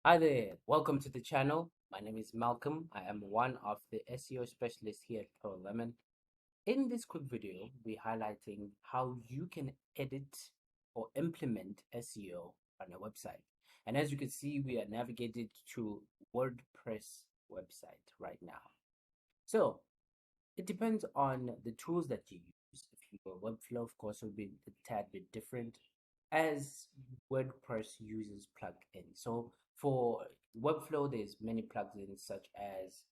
Hi there, welcome to the channel. My name is Malcolm. I am one of the SEO specialists here at Pro Lemon. In this quick video, we're highlighting how you can edit or implement SEO on a website. And as you can see, we are navigated to WordPress website right now. So it depends on the tools that you use. If you go Webflow, of course, will be a tad bit different as WordPress uses plugins. So for Webflow, there's many plugins such as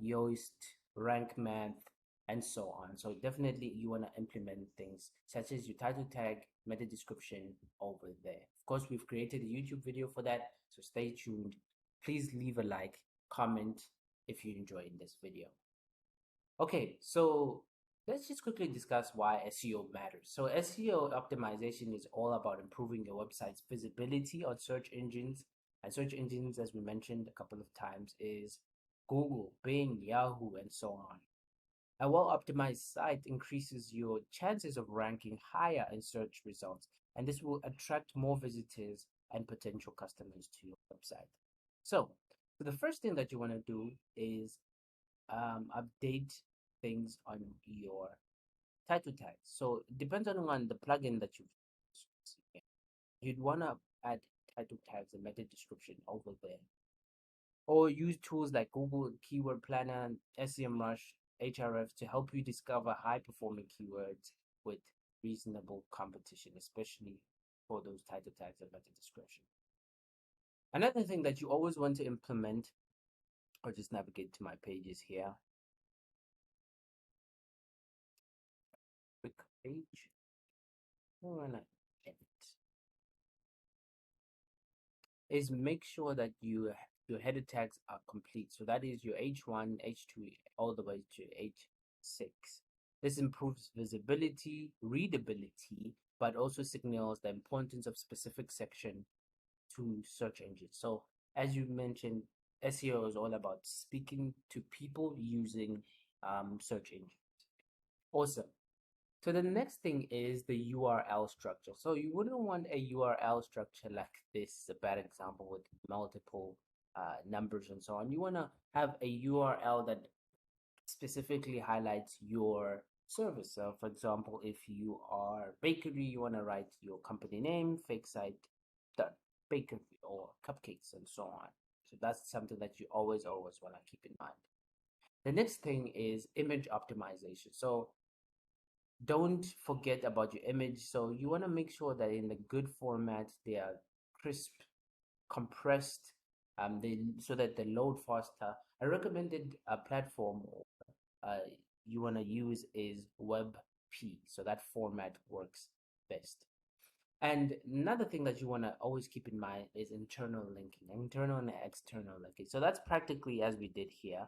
Yoast, Rank Math, and so on. So definitely you want to implement things such as your title tag, meta description over there. Of course, we've created a YouTube video for that, so stay tuned. Please leave a like, comment if you enjoyed this video. Okay, so let's just quickly discuss why SEO matters. So SEO optimization is all about improving your website's visibility on search engines. And search engines, as we mentioned a couple of times, is Google, Bing, Yahoo, and so on. A well-optimized site increases your chances of ranking higher in search results, and this will attract more visitors and potential customers to your website. So the first thing that you want to do is update things on your title tags. So depending on the plugin that you'd want to add title tags and meta description over there, or use tools like Google Keyword Planner, SEMrush, Ahrefs to help you discover high performing keywords with reasonable competition, especially for those title tags and meta description. Another thing that you always want to implement, or just navigate to my pages here, quick page. When I edit, is make sure that your header tags are complete. So that is your H1, H2, all the way to H6. This improves visibility, readability, but also signals the importance of specific section to search engines. So as you mentioned, SEO is all about speaking to people using search engines. Awesome. So the next thing is the URL structure. So you wouldn't want a URL structure like this, a bad example with multiple numbers and so on. You want to have a URL that specifically highlights your service. So for example, if you are bakery, you want to write your company name, fake site, dot bakery or cupcakes and so on. So that's something that you always want to keep in mind. The next thing is image optimization. So don't forget about your image. So you want to make sure that in the good format, they are crisp, compressed, so that they load faster. A recommended platform you want to use is WebP. So that format works best. And another thing that you want to always keep in mind is internal linking, internal and external linking. So that's practically as we did here.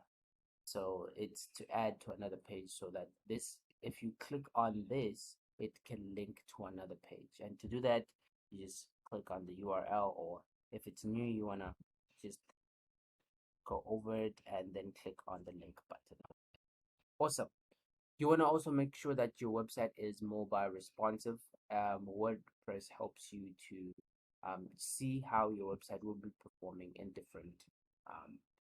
So it's to add to another page so that this, if you click on this, it can link to another page. And to do that, you just click on the URL, or if it's new, you want to just go over it and then click on the link button. Awesome. You want to also make sure that your website is mobile responsive. WordPress helps you to see how your website will be performing in different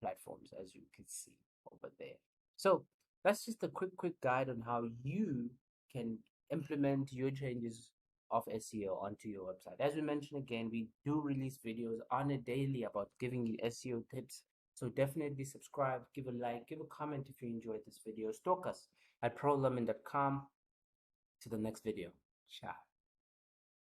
platforms, as you can see over there. So that's just a quick guide on how you can implement your changes of SEO onto your website. As we mentioned again, we do release videos on a daily about giving you SEO tips. So definitely subscribe, give a like, give a comment if you enjoyed this video. Stalk us at prolemon.com. To the next video. Ciao.